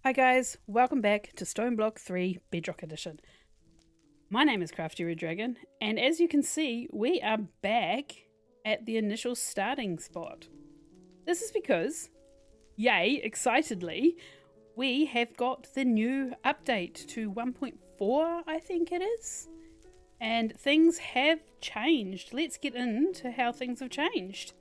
Hi guys, welcome back to Stoneblock 3 Bedrock Edition. My name is Crafty Red Dragon, and as you can see, we are back at the initial starting spot. This is because, yay, excitedly, we have got the new update to 1.4, I think it is. And things have changed. Let's get into how things have changed.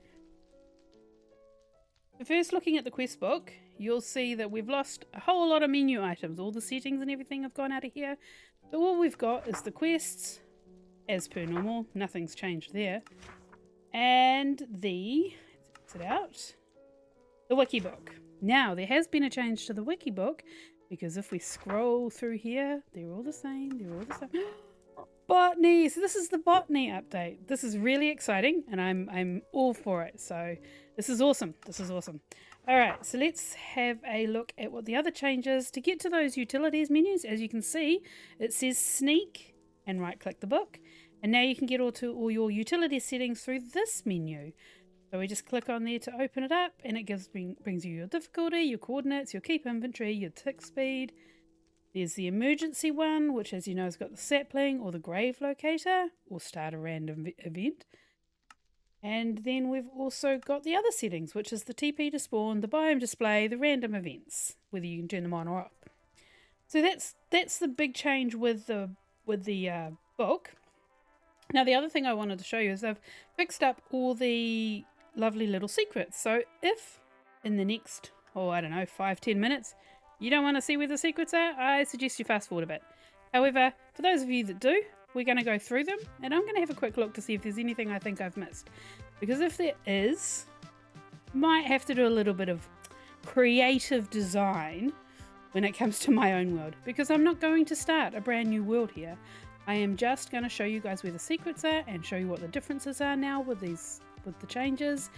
First, looking at the quest book, you'll see that we've lost a whole lot of menu items. All the settings and everything have gone out of here. But all we've got is the quests, as per normal. Nothing's changed there. And the, let's exit out, the wiki book. Now, there has been a change to the wiki book, because if we scroll through here, they're all the same, they're all the same. Botany! So this is the Botany update. This is really exciting, and I'm all for it. So this is awesome. This is awesome. All right, so let's have a look at what the other changes. To get to those utilities menus, as you can see, it says sneak and right-click the book. And now you can get all your utility settings through this menu. So we just click on there to open it up, and it brings you your difficulty, your coordinates, your keep inventory, your tick speed. There's the emergency one, which as you know has got the sapling or the grave locator, or start a random event. And then we've also got the other settings, which is the TP to spawn, the biome display, the random events, whether you can turn them on or off. So that's the big change with the book. Now the other thing I wanted to show you is I've fixed up all the lovely little secrets. So if in the next, I don't know, 5-10 minutes, you don't want to see where the secrets are, I suggest you fast forward a bit. However, for those of you that do, we're going to go through them, and I'm going to have a quick look to see if there's anything I think I've missed. Because if there is, might have to do a little bit of creative design when it comes to my own world. Because I'm not going to start a brand new world here. I am just going to show you guys where the secrets are and show you what the differences are now with the changes.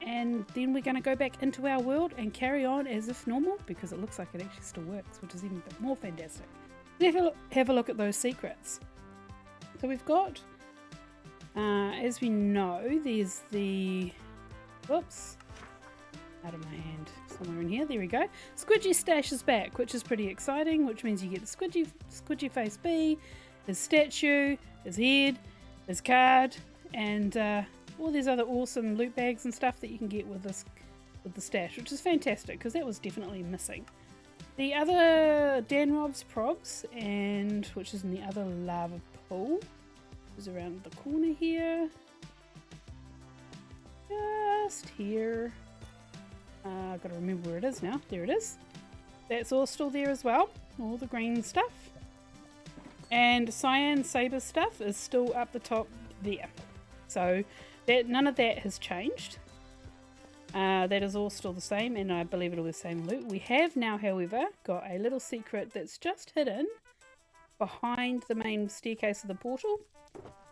And then we're going to go back into our world and carry on as if normal, because it looks like it actually still works, which is even a bit more fantastic. Have a look at those secrets. So we've got, as we know, there's the, whoops, out of my hand, somewhere in here, there we go. Squidgy Stash is back, which is pretty exciting, which means you get the Squidgy Face B, his statue, his head, his card, and all these other awesome loot bags and stuff that you can get with the stash, which is fantastic because that was definitely missing. The other Dan Rob's probs, and which is in the other lava pool, is around the corner here, just here. I've got to remember where it is now. There it is. That's all still there as well, all the green stuff. And Cyan Saber stuff is still up the top there. So none of that has changed. That is all still the same, and I believe it'll be the same loot. We have now, however, got a little secret that's just hidden behind the main staircase of the portal.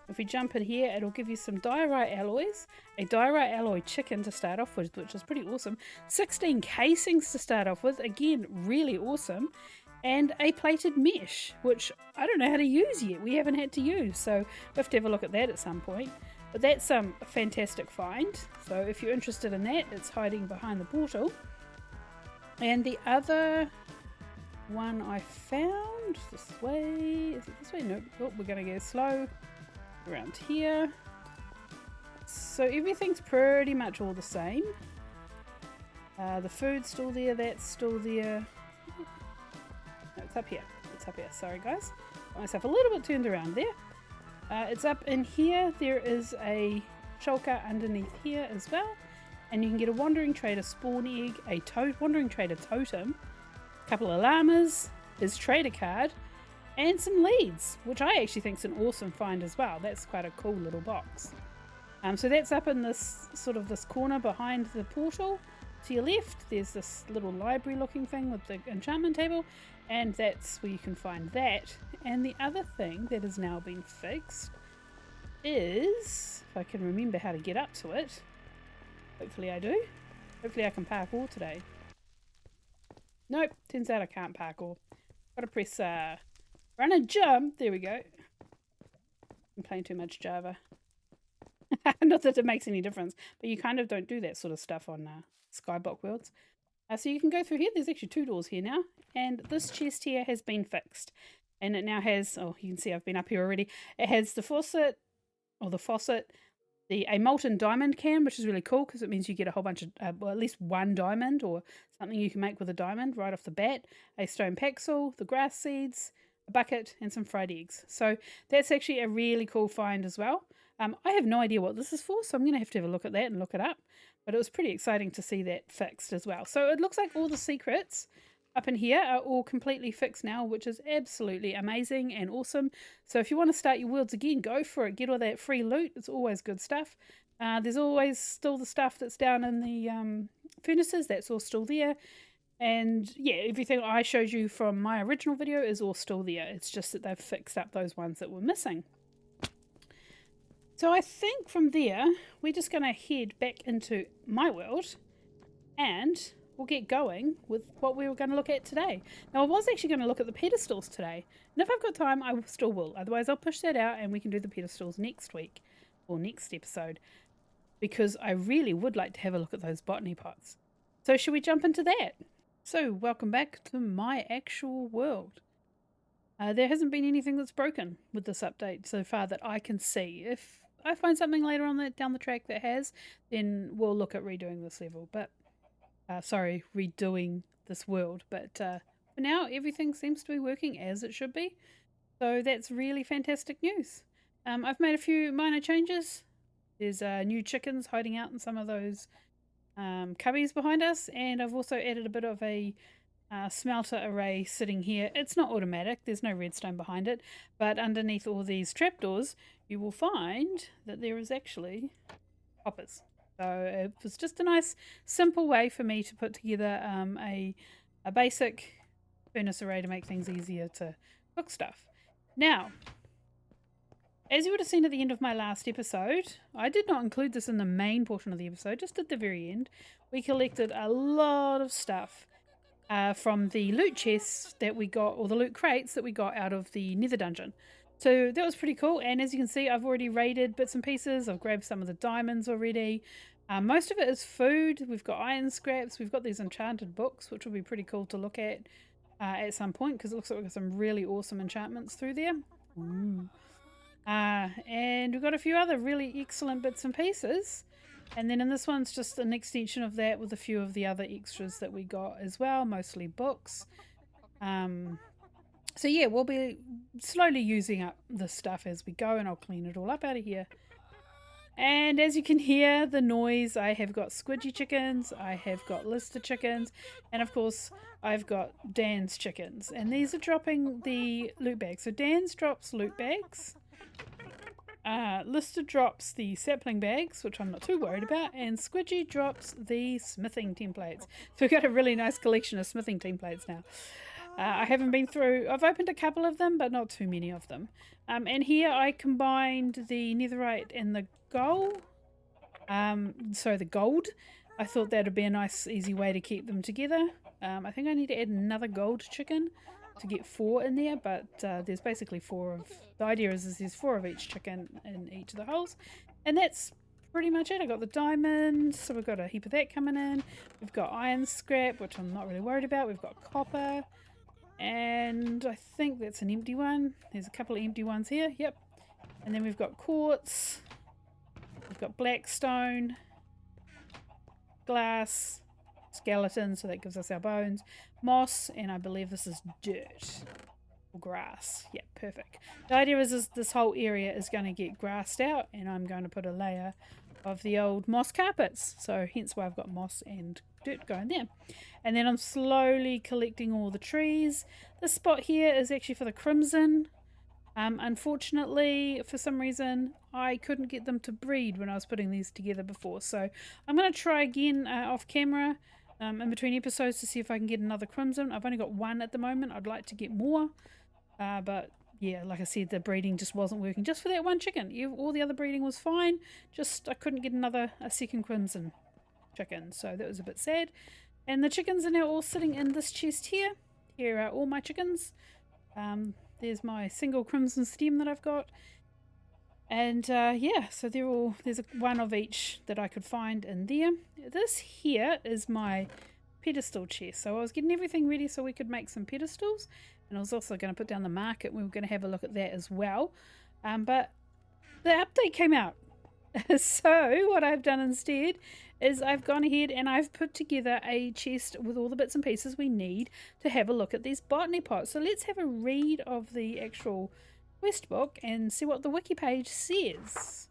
If we jump in here, it'll give you some diorite alloys, a diorite alloy chicken to start off with, which is pretty awesome, 16 casings to start off with, again, really awesome, and a plated mesh, which I don't know how to use yet. We haven't had to use, so we'll have to have a look at that at some point. But that's a fantastic find, so if you're interested in that, it's hiding behind the portal. And the other one I found, this way, is it this way? Nope, oh, we're going to go slow around here. So everything's pretty much all the same. The food's still there, that's still there. No, it's up here, sorry guys. Got myself a little bit turned around there. It's up in here. There is a shulker underneath here as well, and you can get a wandering trader spawn egg, a wandering trader totem, a couple of llamas, his trader card, and some leads, which I actually think is an awesome find as well. That's quite a cool little box. So that's up in this this corner behind the portal. To your left, there's this little library looking thing with the enchantment table, and that's where you can find that. And the other thing that has now been fixed is, if I can remember how to get up to it, hopefully I do, hopefully I can parkour today. Nope, turns out I can't parkour. Gotta press run and jump, there we go. I'm playing too much Java. Not that it makes any difference, but you kind of don't do that sort of stuff on Skyblock worlds. So you can go through here. There's actually 2 doors here now. And this chest here has been fixed. And it now has, oh, you can see I've been up here already. It has the faucet, a molten diamond can, which is really cool because it means you get a whole bunch of, well, at least 1 diamond or something you can make with a diamond right off the bat. A stone paxel, the grass seeds, a bucket, and some fried eggs. So that's actually a really cool find as well. I have no idea what this is for, so I'm going to have a look at that and look it up. But it was pretty exciting to see that fixed as well. So it looks like all the secrets up in here are all completely fixed now, which is absolutely amazing and awesome. So if you want to start your worlds again, go for it. Get all that free loot. It's always good stuff. There's always still the stuff that's down in the furnaces. That's all still there. And yeah, everything I showed you from my original video is all still there. It's just that they've fixed up those ones that were missing. So I think from there, we're just going to head back into my world and we'll get going with what we were going to look at today. Now, I was actually going to look at the pedestals today. And if I've got time, I still will. Otherwise, I'll push that out and we can do the pedestals next week or next episode because I really would like to have a look at those botany pots. So should we jump into that? So welcome back to my actual world. There hasn't been anything that's broken with this update so far that I can see. If I find something later on down the track that has, then we'll look at redoing this level. But, redoing this world. But for now, everything seems to be working as it should be. So that's really fantastic news. I've made a few minor changes. There's new chickens hiding out in some of those cubbies behind us. And I've also added a bit of a smelter array sitting here. It's not automatic, there's no redstone behind it, but underneath all these trapdoors you will find that there is actually hoppers. So it was just a nice simple way for me to put together a basic furnace array to make things easier to cook stuff. Now, as you would have seen at the end of my last episode, I did not include this in the main portion of the episode, just at the very end. We collected a lot of stuff from the loot chests that we got, or the loot crates that we got out of the nether dungeon. So that was pretty cool, and as you can see, I've already raided bits and pieces. I've grabbed some of the diamonds already. Most of it is food. We've got iron scraps. We've got these enchanted books, which will be pretty cool to look at some point, because it looks like we've got some really awesome enchantments through there. And we've got a few other really excellent bits and pieces. And then in this one's just an extension of that with a few of the other extras that we got as well, mostly books. So yeah, we'll be slowly using up this stuff as we go, and I'll clean it all up out of here. And as you can hear the noise, I have got squidgy chickens, I have got Lister chickens, and of course I've got Dan's chickens. And these are dropping the loot bags. So Dan's drops loot bags. Lister drops the sapling bags, which I'm not too worried about, and Squidgy drops the smithing templates. So we've got a really nice collection of smithing templates now. I haven't been through, I've opened a couple of them, but not too many of them. And here I combined the netherite and the gold. The gold. I thought that would be a nice, easy way to keep them together. I think I need to add another gold chicken to get 4 in there, but there's basically 4 of, the idea is there's 4 of each chicken in each of the holes, and that's pretty much it. I got the diamonds, so we've got a heap of that coming in. We've got iron scrap, which I'm not really worried about. We've got copper, and I think that's an empty one. There's a couple of empty ones here, yep. And then we've got quartz, we've got black stone, glass, skeleton, so that gives us our bones, moss, and I believe this is dirt or grass. Yeah, perfect. The idea is this whole area is going to get grassed out, and I'm going to put a layer of the old moss carpets, so hence why I've got moss and dirt going there. And then I'm slowly collecting all the trees. This spot here is actually for the crimson. Unfortunately, for some reason, I couldn't get them to breed when I was putting these together before, so I'm going to try again off camera in between episodes to see if I can get another crimson. I've only got 1 at the moment. I'd like to get more, but yeah, like I said, the breeding just wasn't working just for that 1 chicken. All the other breeding was fine, just I couldn't get a second crimson chicken, so that was a bit sad. And the chickens are now all sitting in this chest here. Here are all my chickens. There's my single crimson stem that I've got. And yeah, so there's 1 of each that I could find in there. This here is my pedestal chest. So I was getting everything ready so we could make some pedestals, and I was also going to put down the market. We were going to have a look at that as well, but the update came out. So what I've done instead is I've gone ahead and I've put together a chest with all the bits and pieces we need to have a look at these botany pots. So let's have a read of the actual quest book and see what the wiki page says.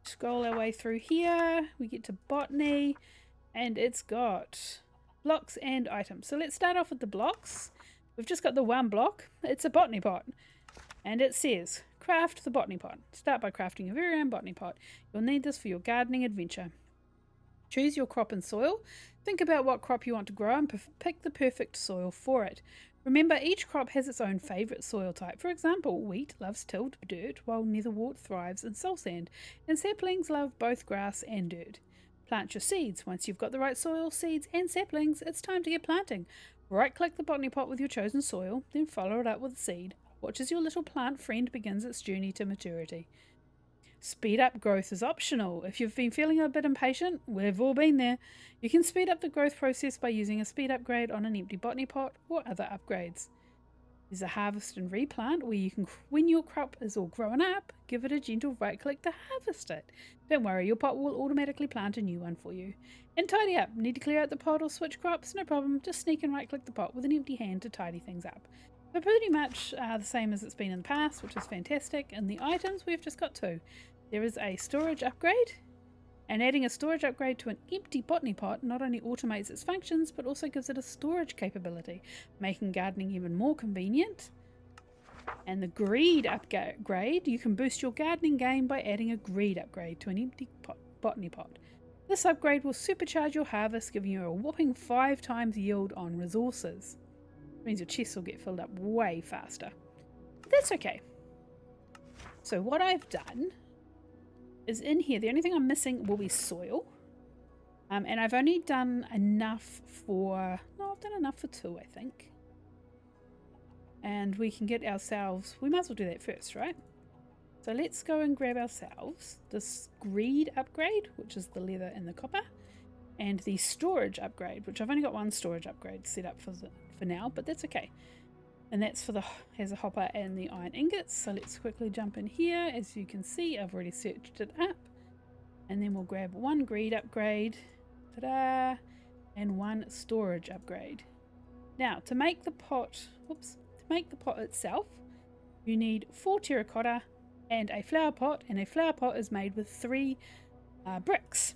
Scroll our way through here, we get to botany, and it's got blocks and items. So let's start off with the blocks. We've just got the one block. It's a botany pot, and it says craft the botany pot. Start by crafting your very own botany pot. You'll need this for your gardening adventure. Choose your crop and soil. Think about what crop you want to grow and pick the perfect soil for it. Remember, each crop has its own favourite soil type. For example, wheat loves tilled dirt, while netherwort thrives in soil sand, and saplings love both grass and dirt. Plant your seeds. Once you've got the right soil, seeds and saplings, it's time to get planting. Right-click the botany pot with your chosen soil, then follow it up with a seed. Watch as your little plant friend begins its journey to maturity. Speed up growth is optional. If you've been feeling a bit impatient, we've all been there. You can speed up the growth process by using a speed upgrade on an empty botany pot or other upgrades. There's a harvest and replant where you can, when your crop is all grown up, give it a gentle right click to harvest it. Don't worry, your pot will automatically plant a new one for you. And tidy up. Need to clear out the pot or switch crops? No problem. Just sneak and right click the pot with an empty hand to tidy things up. So pretty much the same as it's been in the past, which is fantastic. And the items, we've just got two. There is a storage upgrade, and adding a storage upgrade to an empty botany pot not only automates its functions, but also gives it a storage capability, making gardening even more convenient. And the greed upgrade, you can boost your gardening game by adding a greed upgrade to an empty botany pot. This upgrade will supercharge your harvest, giving you a whopping 5 times yield on resources. Means your chests will get filled up way faster. But that's okay. So what I've done is in here, the only thing I'm missing will be soil. And I've only done enough for, no, I've done enough for 2, I think. And we can get ourselves, we might as well do that first, right? So let's go and grab ourselves this greed upgrade, which is the leather and the copper, and the storage upgrade, which I've only got one storage upgrade set up for now, but that's okay. And that's for the has a hopper and the iron ingots. So let's quickly jump in here. As you can see, I've already searched it up, and then we'll grab one greed upgrade, ta-da, and one storage upgrade. Now to make the pot, itself, you need 4 terracotta and a flower pot, and a flower pot is made with 3 bricks.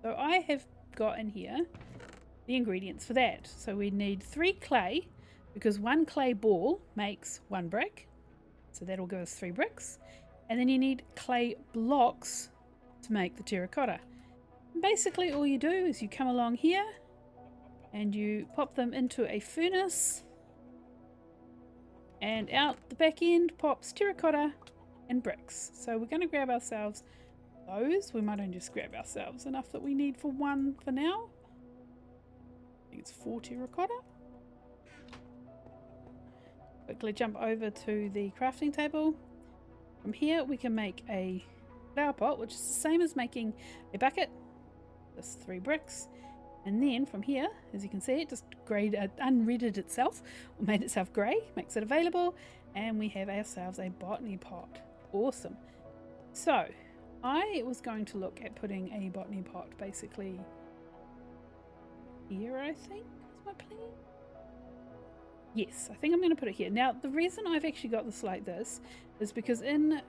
So I have got in here the ingredients for that. So we need 3 clay, because 1 clay ball makes 1 brick, so that'll give us 3 bricks. And then you need clay blocks to make the terracotta. And basically all you do is you come along here and you pop them into a furnace, and out the back end pops terracotta and bricks. So we're going to grab ourselves those. We might only just grab ourselves enough that we need for 1 for now. I think it's 4 terracotta. Quickly jump over to the crafting table. From here we can make a flower pot, which is the same as making a bucket. Just 3 bricks. And then from here, as you can see, it just unredded itself, or made itself grey, makes it available, and we have ourselves a botany pot. Awesome. So I was going to look at putting a botany pot basically here, I think is my plan. Yes, I think I'm going to put it here. Now, the reason I've actually got this like this is because in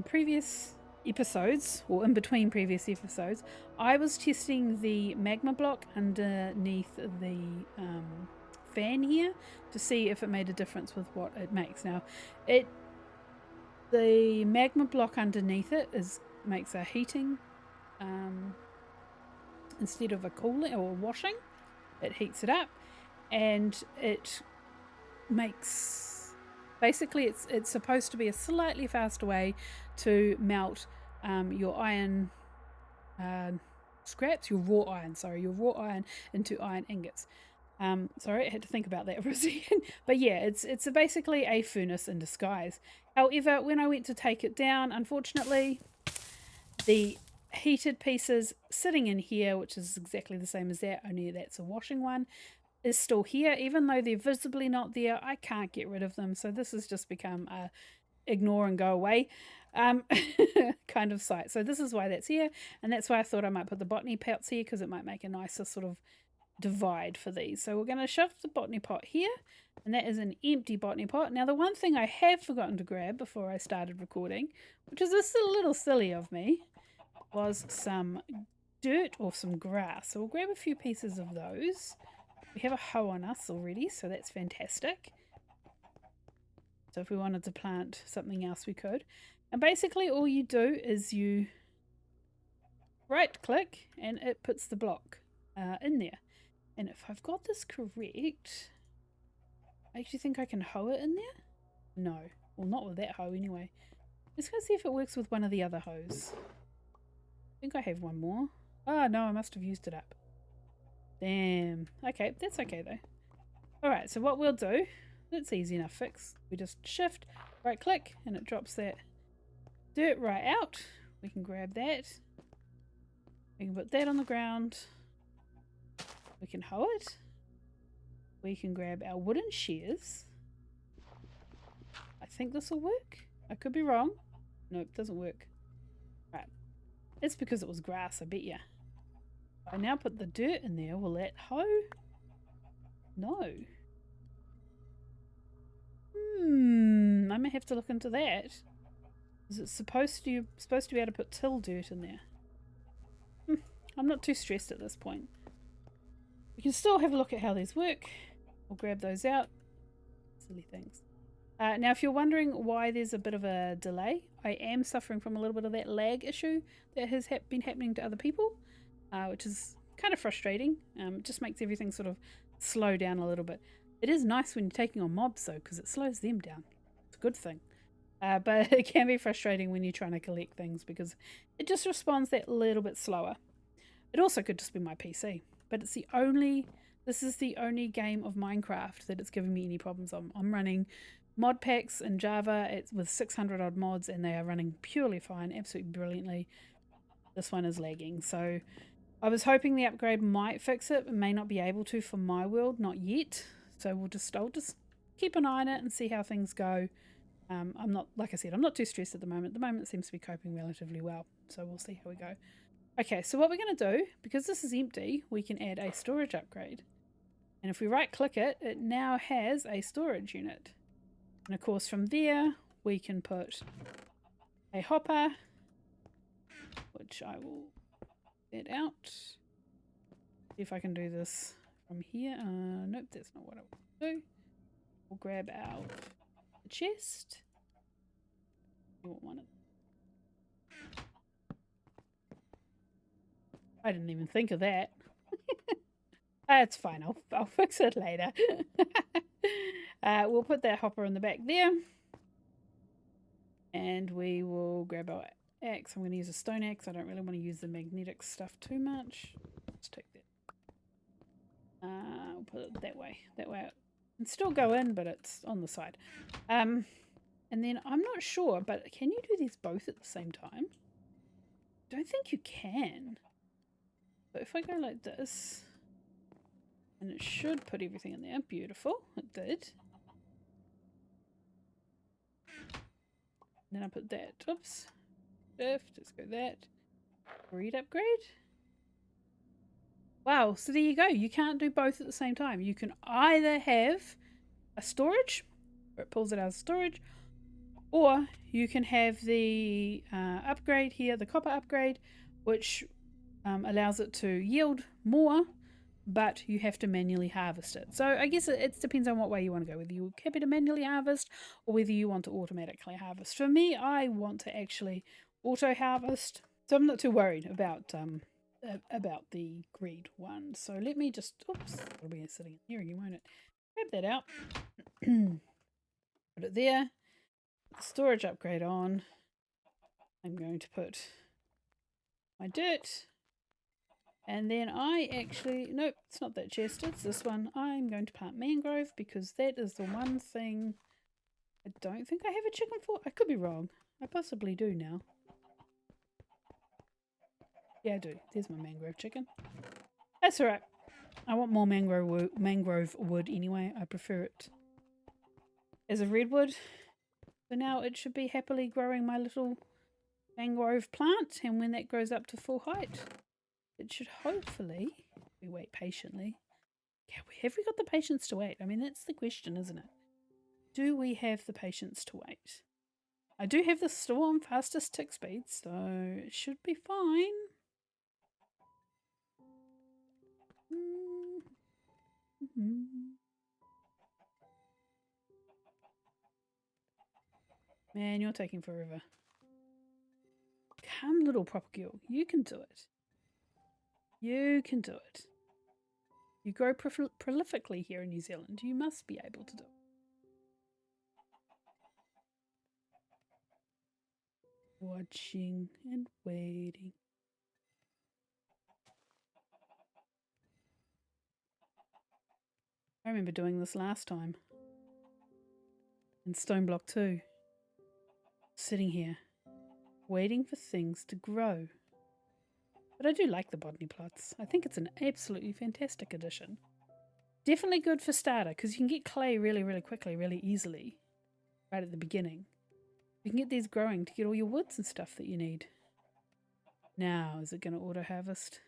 previous episodes, or in between previous episodes, I was testing the magma block underneath the fan here to see if it made a difference with what it makes. Now, the magma block underneath it makes a heating instead of a cooling or washing. It heats it up, and it makes, basically it's supposed to be a slightly faster way to melt your iron scraps, your raw iron into iron ingots. Sorry, I had to think about that for a second. But yeah, it's basically a furnace in disguise. However, when I went to take it down, unfortunately, the heated pieces sitting in here, which is exactly the same as that, only that's a washing one, is still here. Even though they're visibly not there, I can't get rid of them. So this has just become a ignore and go away kind of site. So this is why that's here, and that's why I thought I might put the botany pots here, because it might make a nicer sort of divide for these. So we're going to shove the botany pot here, and that is an empty botany pot. Now the one thing I have forgotten to grab before I started recording, which is just a little silly of me, was some dirt or some grass. So we'll grab a few pieces of those. We have a hoe on us already, so that's fantastic. So if we wanted to plant something else, we could. And basically all you do is you right click and it puts the block in there. And if I've got this correct, I actually think I can hoe it in there. No, well, not with that hoe anyway. Let's go see if it works with one of the other hoes. I think I have one more. Oh no, I must have used it up. Damn. Okay, that's okay though. Alright, so what we'll do, that's easy enough fix. We just shift, right click, and it drops that dirt right out. We can grab that. We can put that on the ground. We can hoe it. We can grab our wooden shears. I think this will work. I could be wrong. Nope, doesn't work. Right. It's because it was grass, I bet ya. I now put the dirt in there. Will that hoe? No. I may have to look into that. Is it supposed to be able to put till dirt in there? I'm not too stressed at this point. We can still have a look at how these work. We'll grab those out. Silly things. Now, if you're wondering why there's a bit of a delay, I am suffering from a little bit of that lag issue that has been happening to other people, which is kind of frustrating. It just makes everything sort of slow down a little bit. It is nice when you're taking on mobs, though, because it slows them down. It's a good thing. But it can be frustrating when you're trying to collect things, because it just responds that little bit slower. It also could just be my PC, but it's the only... This is the only game of Minecraft that it's giving me any problems on. I'm running mod packs in Java with 600 odd mods, and they are running purely fine, absolutely brilliantly. This one is lagging, so I was hoping the upgrade might fix it. It may not be able to for my world, not yet. So I'll just keep an eye on it and see how things go. I'm not, like I said, I'm not too stressed at the moment. At the moment it seems to be coping relatively well, so we'll see how we go. Okay, so what we're going to do, because this is empty, we can add a storage upgrade. And if we right click it, it now has a storage unit. And of course from there we can put a hopper, which I will get out. See if I can do this from here. Nope, that's not what I want to do. We'll grab our chest. I didn't even think of that. It's fine, I'll fix it later. We'll put that hopper in the back there. And we will grab our axe. I'm going to use a stone axe. I don't really want to use the magnetic stuff too much. Let's take that. I'll put it that way. That way it can still go in, but it's on the side. And then I'm not sure, but can you do these both at the same time? I don't think you can. But if I go like this, and it should put everything in there. Beautiful. It did. And then I put that. Oops. Shift. Let's go that. Read upgrade. Wow. So there you go. You can't do both at the same time. You can either have a storage, where it pulls it out of storage, or you can have the upgrade here, the copper upgrade, which allows it to yield more, but you have to manually harvest it. So I guess it depends on what way you want to go, whether you're happy to manually harvest or whether you want to automatically harvest. For me, I want to actually auto harvest, so I'm not too worried about the greed one. So let me just, oops, it'll be sitting here again, won't it? Grab that out, put it there, put the storage upgrade on. I'm going to put my dirt. And then I actually, nope, it's not that chest, it's this one. I'm going to plant mangrove because that is the one thing I don't think I have a chicken for. I could be wrong. I possibly do now. Yeah, I do. There's my mangrove chicken. That's alright. I want more mangrove wood anyway. I prefer it as a redwood. So now it should be happily growing my little mangrove plant, and when that grows up to full height, it should hopefully, we wait patiently. Have we got the patience to wait? I mean, that's the question, isn't it? Do we have the patience to wait? I do have the storm fastest tick speed, so it should be fine. Man, you're taking forever. Come, little propagule. You can do it. You can do it. You grow prolifically here in New Zealand. You must be able to do it. Watching and waiting. I remember doing this last time. In Stoneblock 2. Sitting here, waiting for things to grow. But I do like the Botany plots. I think it's an absolutely fantastic addition. Definitely good for starter, because you can get clay really, really quickly, really easily. Right at the beginning. You can get these growing to get all your woods and stuff that you need. Now, is it going to auto-harvest?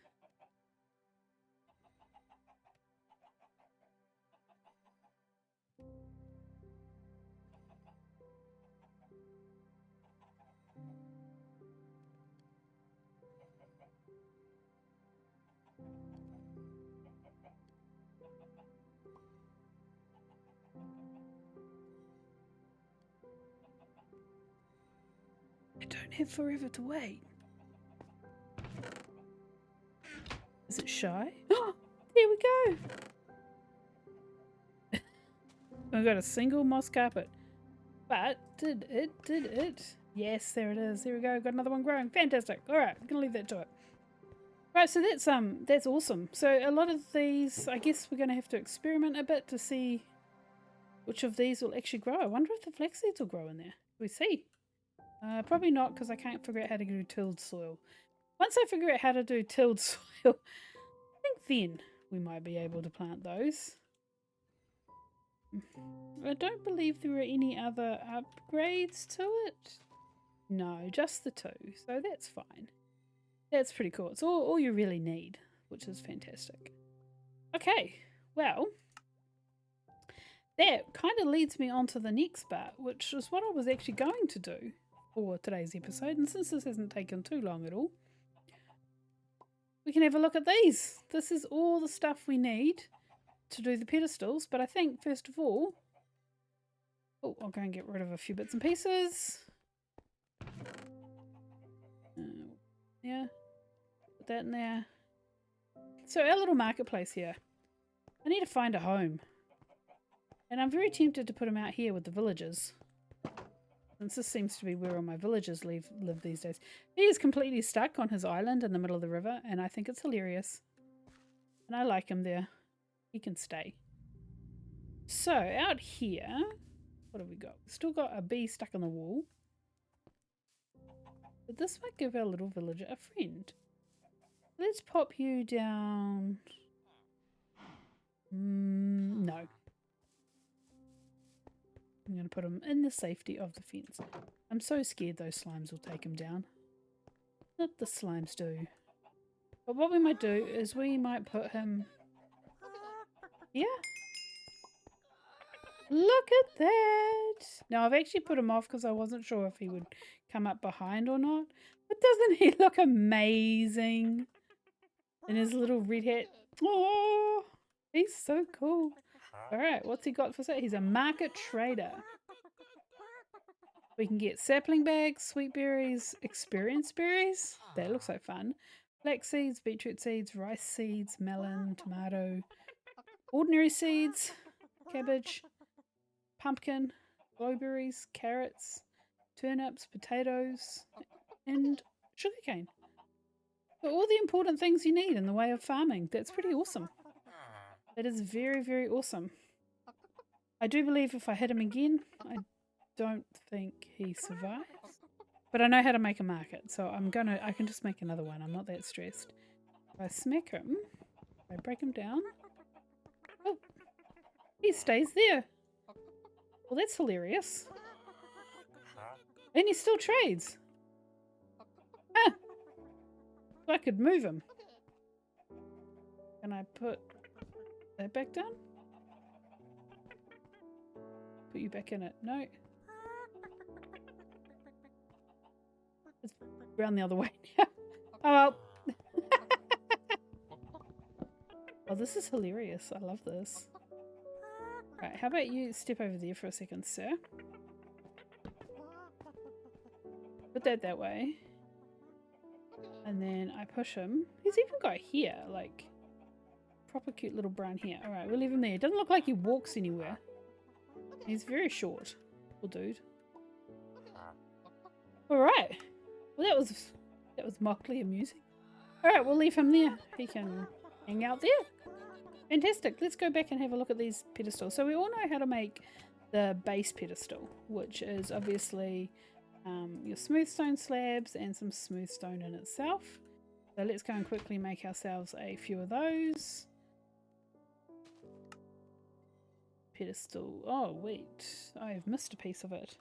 I don't have forever to wait. Is it shy? Oh, there we go. I've got a single moss carpet. But did it? Yes, there it is. There we go. Got another one growing. Fantastic. All right, I'm gonna leave that to it. Right, so that's awesome. So a lot of these, I guess we're gonna have to experiment a bit to see which of these will actually grow. I wonder if the flax seeds will grow in there. We see. Probably not, because I can't figure out how to do tilled soil. Once I figure out how to do tilled soil, I think then we might be able to plant those. I don't believe there are any other upgrades to it. No, just the two, so that's fine. That's pretty cool. It's all you really need, which is fantastic. Okay, well, that kind of leads me on to the next part, which is what I was actually going to do for today's episode. And since this hasn't taken too long at all, we can have a look at these. This is all the stuff we need to do the pedestals, but I think first of all, I'll go and get rid of a few bits and pieces. Yeah, put that in there. So our little marketplace here, I need to find a home. And I'm very tempted to put them out here with the villagers. Since this seems to be where all my villagers live these days. He is completely stuck on his island in the middle of the river, and I think it's hilarious. And I like him there. He can stay. So, out here, what have we got? We've still got a bee stuck on the wall. But this might give our little villager a friend. Let's pop you down. No. I'm going to put him in the safety of the fence. I'm so scared those slimes will take him down. Not the slimes do. But what we might do is we might put him here. Look at that! Now I've actually put him off because I wasn't sure if he would come up behind or not. But doesn't he look amazing? In his little red hat. Oh, he's so cool. Alright, what's he got for sale? He's a market trader. We can get sapling bags, sweet berries, experience berries. That looks like fun. Flax seeds, beetroot seeds, rice seeds, melon, tomato, ordinary seeds, cabbage, pumpkin, blueberries, carrots, turnips, potatoes, and sugarcane. So all the important things you need in the way of farming. That's pretty awesome. That is very, very awesome. I do believe if I hit him again, I don't think he survives. But I know how to make a market, so I can just make another one. I'm not that stressed. If I smack him, if I break him down. Oh, he stays there. Well, that's hilarious. And he still trades. Ah, I could move him. Can I put that back down? Put you back in it. No. It's round the other way now. Oh well. Oh, this is hilarious. I love this. Right, how about you step over there for a second, sir? Put that way. And then I push him. He's even got hair, like proper cute little brown hair. Alright, we'll leave him there. It doesn't look like he walks anywhere. He's very short. Poor dude. Alright. Well, that was mockly amusing. Alright, we'll leave him there. He can hang out there. Fantastic. Let's go back and have a look at these pedestals. So we all know how to make the base pedestal, which is obviously your smooth stone slabs and some smooth stone in itself. So let's go and quickly make ourselves a few of those. Pedestal. Oh, wait. I've missed a piece of it.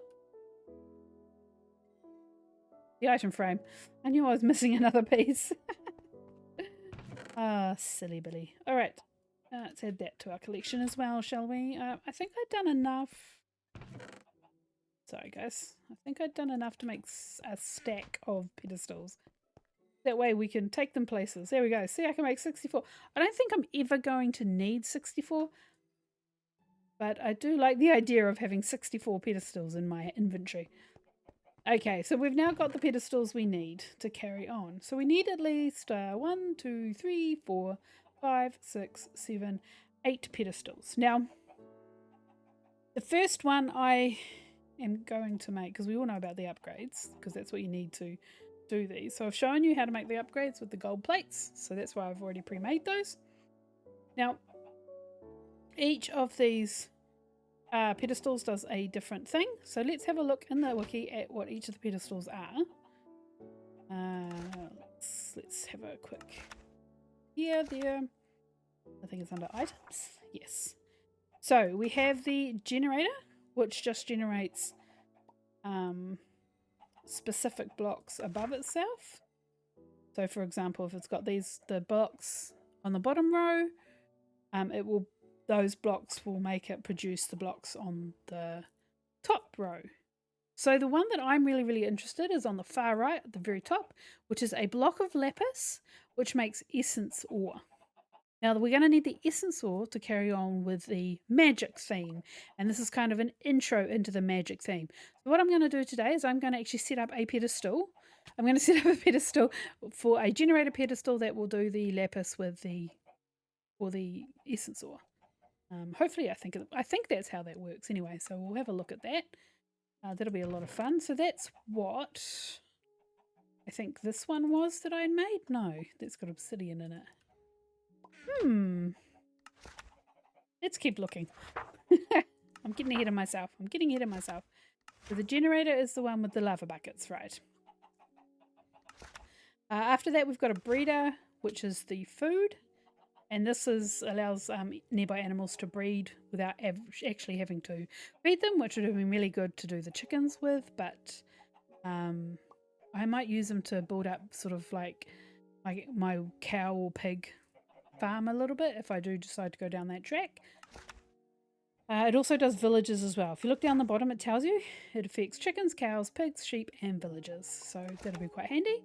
The item frame. I knew I was missing another piece. Ah, silly Billy. Alright. Let's add that to our collection as well, shall we? I think I've done enough. Sorry, guys. I think I've done enough to make a stack of pedestals. That way we can take them places. There we go. See, I can make 64. I don't think I'm ever going to need 64. But I do like the idea of having 64 pedestals in my inventory. Okay, so we've now got the pedestals we need to carry on. So we need at least 1, 2, 3, 4, 5, 6, 7, 8 pedestals. Now, the first one I am going to make, because we all know about the upgrades, because that's what you need to do these. So I've shown you how to make the upgrades with the gold plates, so that's why I've already pre-made those. Now, each of these pedestals does a different thing, so let's have a look in the wiki at what each of the pedestals are. Let's have a quick there. I think it's under items. Yes. So we have the generator, which just generates specific blocks above itself. So for example, if it's got the blocks on the bottom row, those blocks will make it produce the blocks on the top row. So the one that I'm really interested is on the far right at the very top, which is a block of lapis, which makes essence ore. Now we're going to need the essence ore to carry on with the magic theme, and this is kind of an intro into the magic theme. So what I'm going to do today is I'm going to actually set up a pedestal. I'm going to set up a pedestal for a generator pedestal that will do the lapis with the essence ore. Hopefully, I think that's how that works anyway. So we'll have a look at that. That'll be a lot of fun. So that's what I think this one was that I made. No, that's got obsidian in it. Let's keep looking. I'm getting ahead of myself. So the generator is the one with the lava buckets, right? After that, we've got a breeder, which is the food. And this allows nearby animals to breed without actually having to feed them, which would have been really good to do the chickens with. But I might use them to build up sort of like my cow or pig farm a little bit if I do decide to go down that track. It also does villages as well. If you look down the bottom, it tells you it affects chickens, cows, pigs, sheep, and villagers. So that'll be quite handy.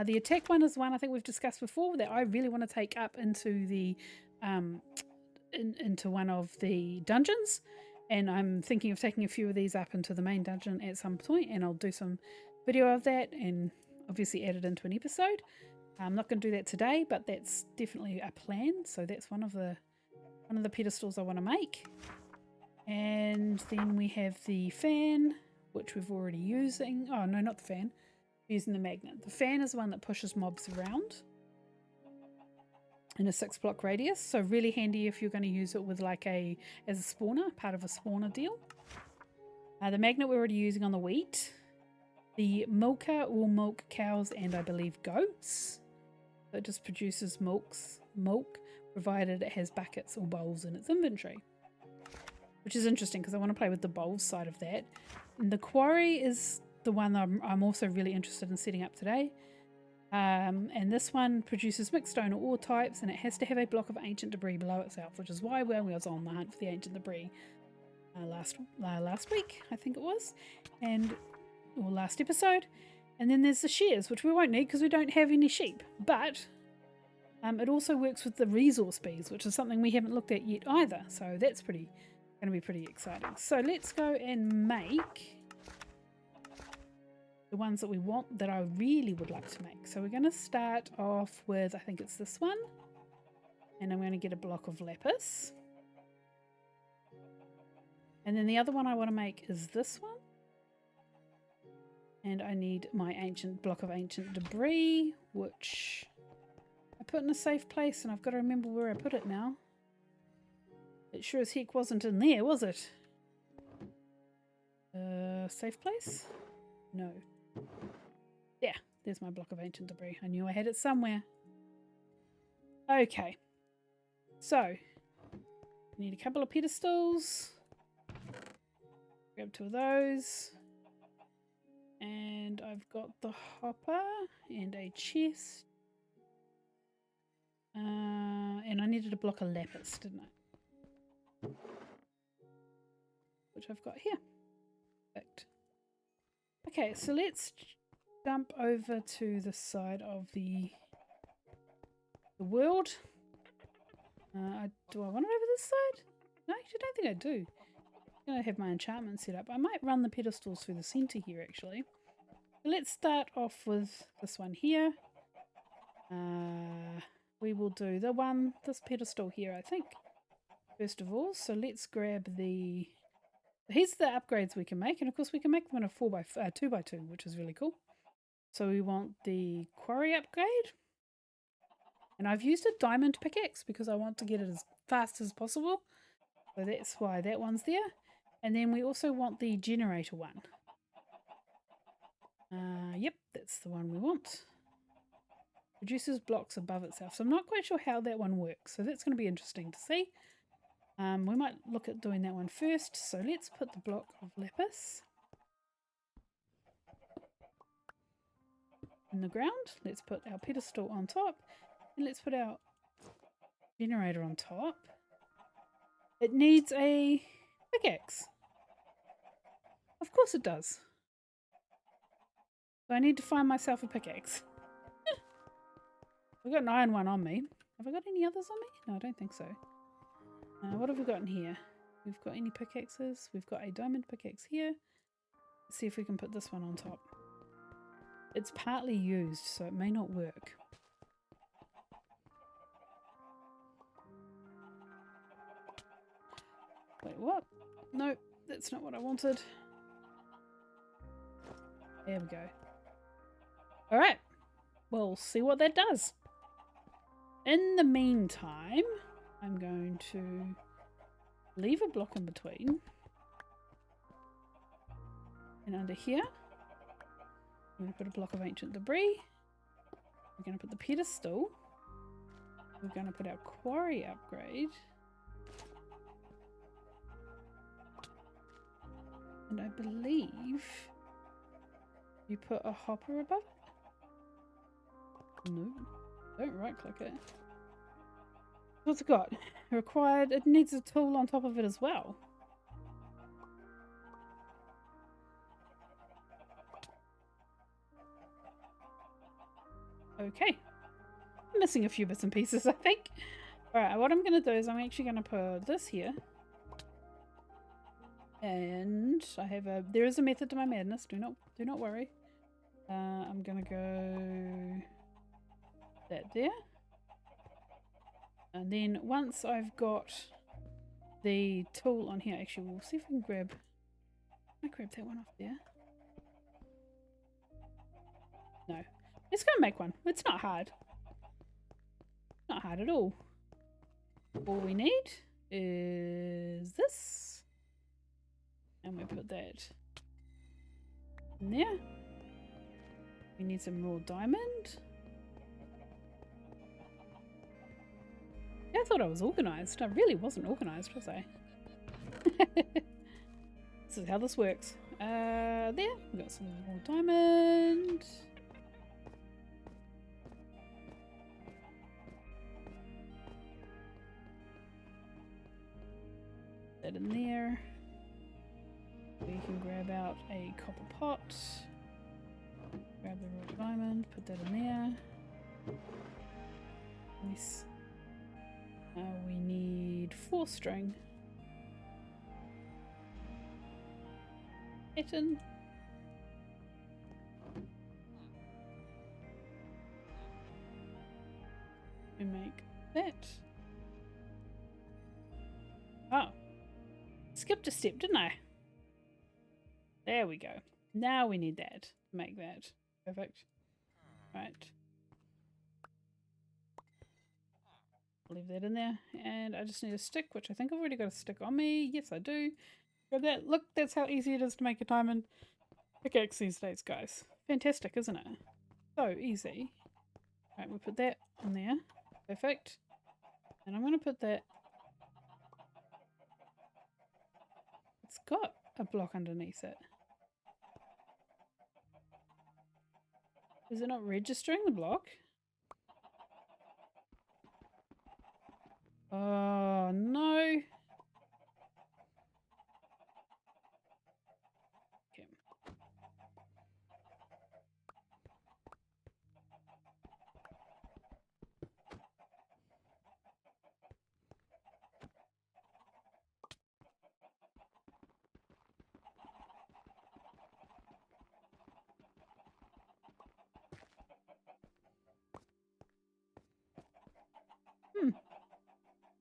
The attack one is one I think we've discussed before that I really want to take up into the into one of the dungeons, and I'm thinking of taking a few of these up into the main dungeon at some point, and I'll do some video of that and obviously add it into an episode. I'm not going to do that today, but that's definitely a plan. So that's one of the pedestals I want to make. And then we have the fan, which we've already using. Oh no, not the fan. Using the magnet. The fan is the one that pushes mobs around in a 6-block radius, so really handy if you're going to use it with as a spawner, part of a spawner deal. The magnet we're already using on the wheat. The milker will milk cows and I believe goats. So it just produces milk provided it has buckets or bowls in its inventory. Which is interesting because I want to play with the bowls side of that. And the quarry is the one that I'm also really interested in setting up today. And this one produces mixed stone or ore types, and it has to have a block of ancient debris below itself, which is why when we was on the hunt for the ancient debris last week, I think it was, or last episode. And then there's the shears, which we won't need because we don't have any sheep. But it also works with the resource bees, which is something we haven't looked at yet either. So that's going to be pretty exciting. So let's go and make the ones that we want, that I really would like to make. So we're going to start off with, I think it's this one, and I'm going to get a block of lapis, and then the other one I want to make is this one, and I need my block of ancient debris, which I put in a safe place, and I've got to remember where I put it now. It sure as heck wasn't in there, was it? Safe place? No. Yeah, there's my block of ancient debris. I knew I had it somewhere. Okay. So, I need a couple of pedestals. Grab 2 of those. And I've got the hopper and a chest. And I needed a block of lapis, didn't I? Which I've got here. Perfect. Okay, so let's jump over to the side of the world. Do I want it over this side? No, I don't think I do. I'm going to have my enchantment set up. I might run the pedestals through the center here, actually. So let's start off with this one here. We will do this pedestal here, I think, first of all. So let's grab the... Here's the upgrades we can make, and of course we can make them in a 2x2, which is really cool. So we want the quarry upgrade, and I've used a diamond pickaxe because I want to get it as fast as possible. So that's why that one's there. And then we also want the generator one. Yep, that's the one we want. Produces blocks above itself. So I'm not quite sure how that one works. So that's going to be interesting to see. We might look at doing that one first. So let's put the block of lapis in the ground. Let's put our pedestal on top. And let's put our generator on top. It needs a pickaxe. Of course it does. So I need to find myself a pickaxe. I've got an iron one on me. Have I got any others on me? No, I don't think so. What have we got in here? We've got any pickaxes? We've got a diamond pickaxe here. Let's see if we can put this one on top. It's partly used, so it may not work. Wait, what? No, that's not what I wanted. There we go. Alright, we'll see what that does. In the meantime, I'm going to leave a block in between. And under here, I'm going to put a block of ancient debris. We're going to put the pedestal. We're going to put our quarry upgrade. And I believe you put a hopper above it? No, don't right click it. What's it got? Required, it needs a tool on top of it as well. Okay. I'm missing a few bits and pieces, I think. Alright, what I'm going to do is I'm actually going to put this here. And I have there is a method to my madness, do not worry. I'm going to go that there. And then once I've got the tool on here, actually we'll see if we can grab that one off there. No. Let's go and make one. It's not hard. Not hard at all. All we need is this. And we put that in there. We need some raw diamond. Yeah, I thought I was organised. I really wasn't organised, was I? This is how this works. There, we got some raw diamond. That in there. We can grab out a copper pot. Grab the raw diamond, put that in there. Nice. We need 4 string. Pattern. We make that. Oh. Skipped a step, didn't I? There we go. Now we need that. Make that. Perfect. Right. Leave that in there. And I just need a stick, which I think I've already got a stick on me. Yes, I do. Grab that. Look, that's how easy it is to make a diamond pickaxe these days, guys. Fantastic, isn't it? So easy. Right, we'll put that on there. Perfect. And I'm going to put that... It's got a block underneath it. Is it not registering the block? Oh, no. Okay.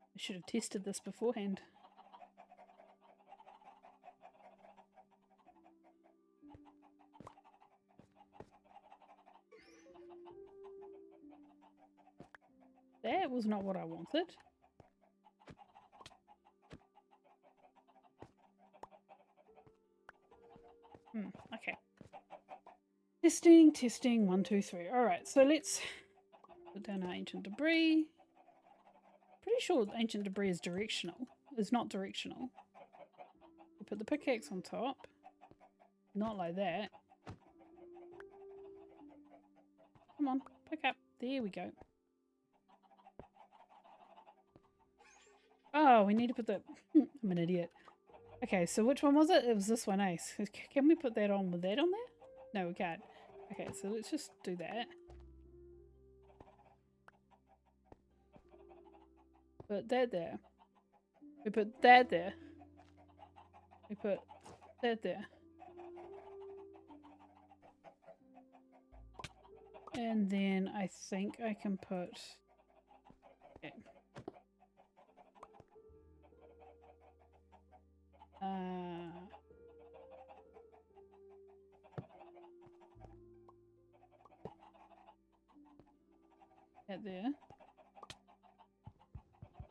I should have tested this beforehand. That was not what I wanted. Okay. Testing, testing, 1, 2, 3. Alright, so let's put down our ancient debris. Pretty sure ancient debris is directional. It's not directional. We put the pickaxe on top. Not like that. Come on, pick up. There we go. Oh, we need to put the... I'm an idiot. Okay, so which one was it? It was this one, Ace. Can we put that on with that on there? No, we can't. Okay, so let's just do that. Put that there. We put that there. We put that there. And then I think I can put... Okay. That there.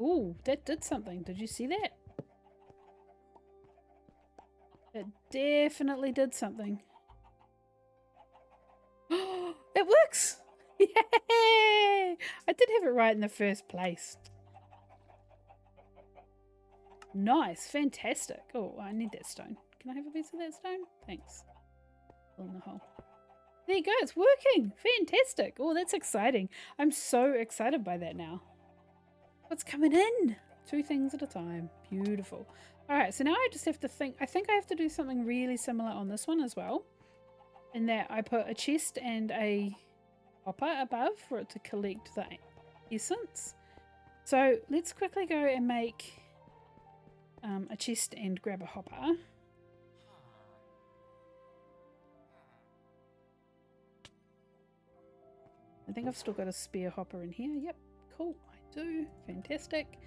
Ooh, that did something. Did you see that? That definitely did something. It works! Yay! I did have it right in the first place. Nice, fantastic. Oh, I need that stone. Can I have a piece of that stone? Thanks. In the hole. There you go, it's working! Fantastic! Oh, that's exciting. I'm so excited by that now. What's coming in? 2 things at a time. Beautiful. Alright, so now I just have to think. I think I have to do something really similar on this one as well. In that I put a chest and a hopper above for it to collect the essence. So let's quickly go and make a chest and grab a hopper. I think I've still got a spare hopper in here. Yep, cool. I do. Fantastic.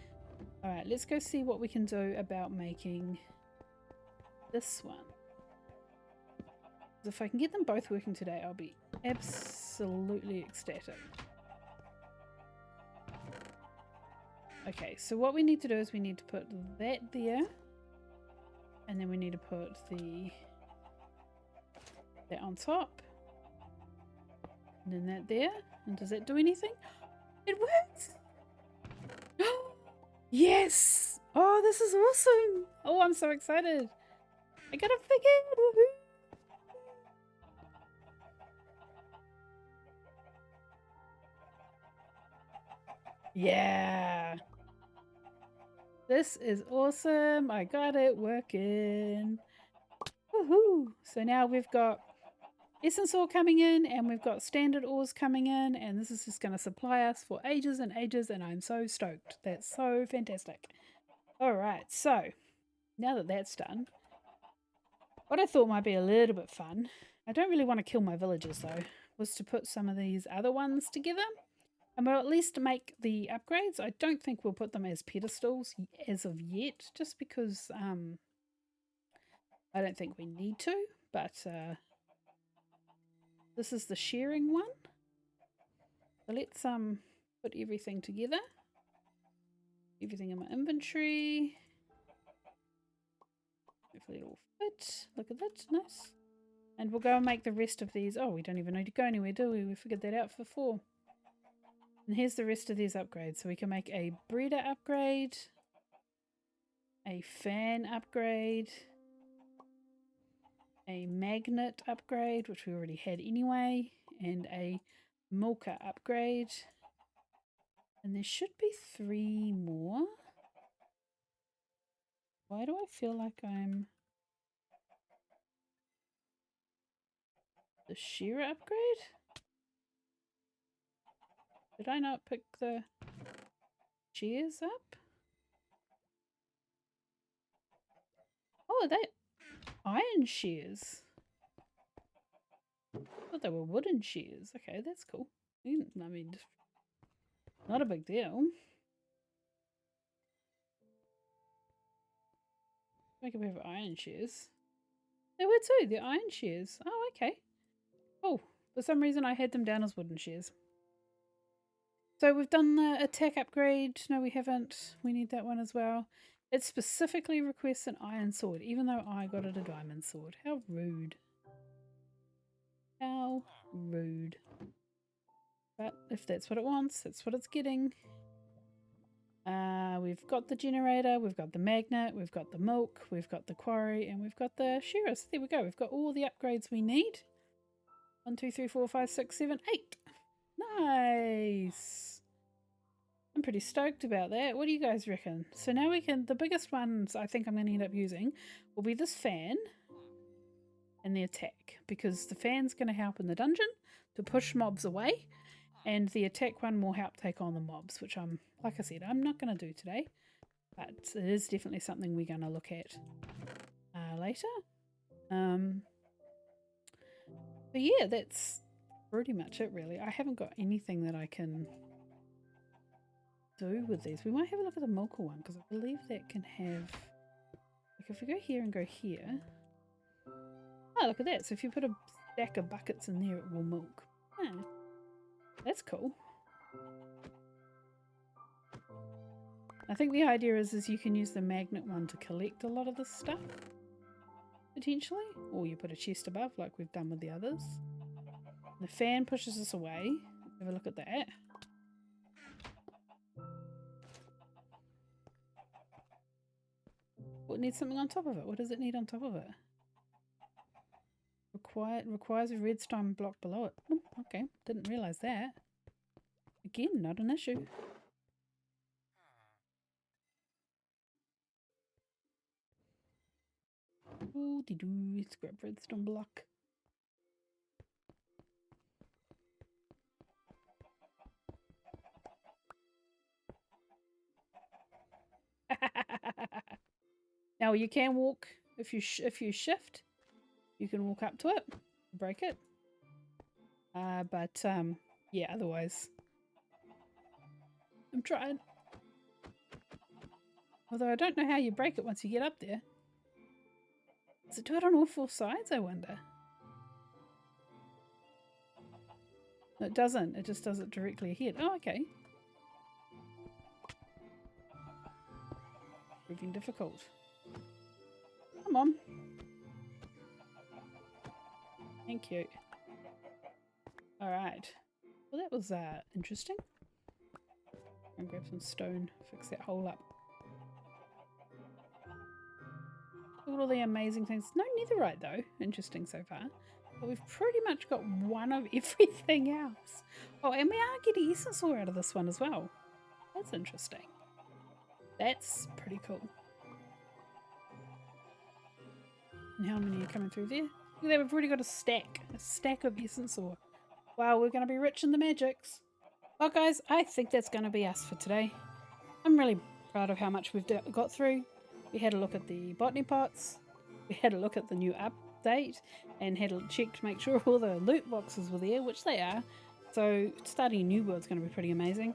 Alright, let's go see what we can do about making this one. If I can get them both working today, I'll be absolutely ecstatic. Okay, so what we need to do is we need to put that there. And then we need to put that on top. And then that there. And does that do anything? It works! Yes! Oh, this is awesome! Oh, I'm so excited! I got a figure! Woohoo! Yeah! This is awesome! I got it working! Woohoo! So now we've got essence ore coming in and we've got standard ores coming in, and this is just going to supply us for ages and ages, and I'm so stoked. That's so fantastic. Alright, so now that that's done, what I thought might be a little bit fun, I don't really want to kill my villagers though, was to put some of these other ones together. And we'll at least make the upgrades. I don't think we'll put them as pedestals as of yet, just because I don't think we need to. But this is the sharing one. So let's put everything together. Everything in my inventory. Hopefully it'll fit. Look at that, nice. And we'll go and make the rest of these. Oh, we don't even need to go anywhere, do we? We figured that out before. And here's the rest of these upgrades. So we can make a breeder upgrade, a fan upgrade, a magnet upgrade, which we already had anyway, and a milker upgrade. And there should be 3 more. Why do I feel like I'm... The shearer upgrade? Did I not pick the shears up? Oh, are they iron shears? I thought they were wooden shears. Okay, that's cool. I mean, not a big deal. Make a pair of iron shears. They were too, they're iron shears. Oh, okay. Oh, for some reason I had them down as wooden shears. So we've done the attack upgrade. No, we haven't. We need that one as well. It specifically requests an iron sword, even though I got it a diamond sword. How rude. How rude. But if that's what it wants, that's what it's getting. We've got the generator, we've got the magnet, we've got the milk, we've got the quarry, and we've got the shearer. So there we go. We've got all the upgrades we need. 1, 2, 3, 4, 5, 6, 7, 8. Nice. I'm pretty stoked about that. What do you guys reckon? So now we can, the biggest ones I think I'm going to end up using will be this fan and the attack, because the fan's going to help in the dungeon to push mobs away, and the attack one will help take on the mobs, which I'm, like I said, I'm not going to do today, but it is definitely something we're going to look at later. But yeah, that's pretty much it really. I haven't got anything that I can do with these. We might have a look at the milker one, because I believe that can have, like if we go here and go here, oh look at that, so if you put a stack of buckets in there it will milk. Yeah, that's cool. I think the idea is you can use the magnet one to collect a lot of this stuff, potentially, or you put a chest above like we've done with the others. The fan pushes us away. Have a look at that. What needs something on top of it? What does it need on top of it? Requires a redstone block below it. Oh, okay, didn't realise that. Again, not an issue. Ooh, dee-doo, scrap redstone block. Now you can walk if you shift, you can walk up to it, break it. But yeah, otherwise, I'm trying. Although I don't know how you break it once you get up there. Does it do it on all 4 sides, I wonder? No, it doesn't. It just does it directly ahead. Oh, okay. Proving difficult. Come on. Thank you. Alright. Well, that was interesting. I'm gonna grab some stone, fix that hole up. Look at all the amazing things. No netherite though. Interesting so far. But we've pretty much got one of everything else. Oh, and we are getting essence ore out of this one as well. That's interesting. That's pretty cool. And how many are coming through there? Look at that, we've already got a stack of essence ore. Wow, we're going to be rich in the magics. Well guys, I think that's going to be us for today. I'm really proud of how much we've got through. We had a look at the botany pots, we had a look at the new update, and had a check to make sure all the loot boxes were there, which they are. So starting a new world's going to be pretty amazing.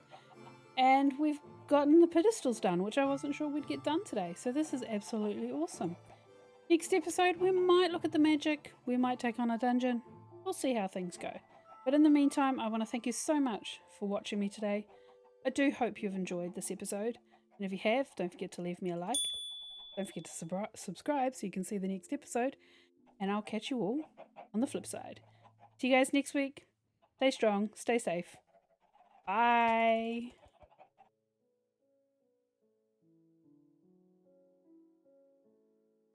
And we've gotten the pedestals done, which I wasn't sure we'd get done today. So this is absolutely awesome. Next episode, we might look at the magic, we might take on a dungeon. We'll see how things go. But in the meantime, I want to thank you so much for watching me today. I do hope you've enjoyed this episode. And if you have, don't forget to leave me a like. Don't forget to subscribe so you can see the next episode. And I'll catch you all on the flip side. See you guys next week. Stay strong, stay safe. Bye.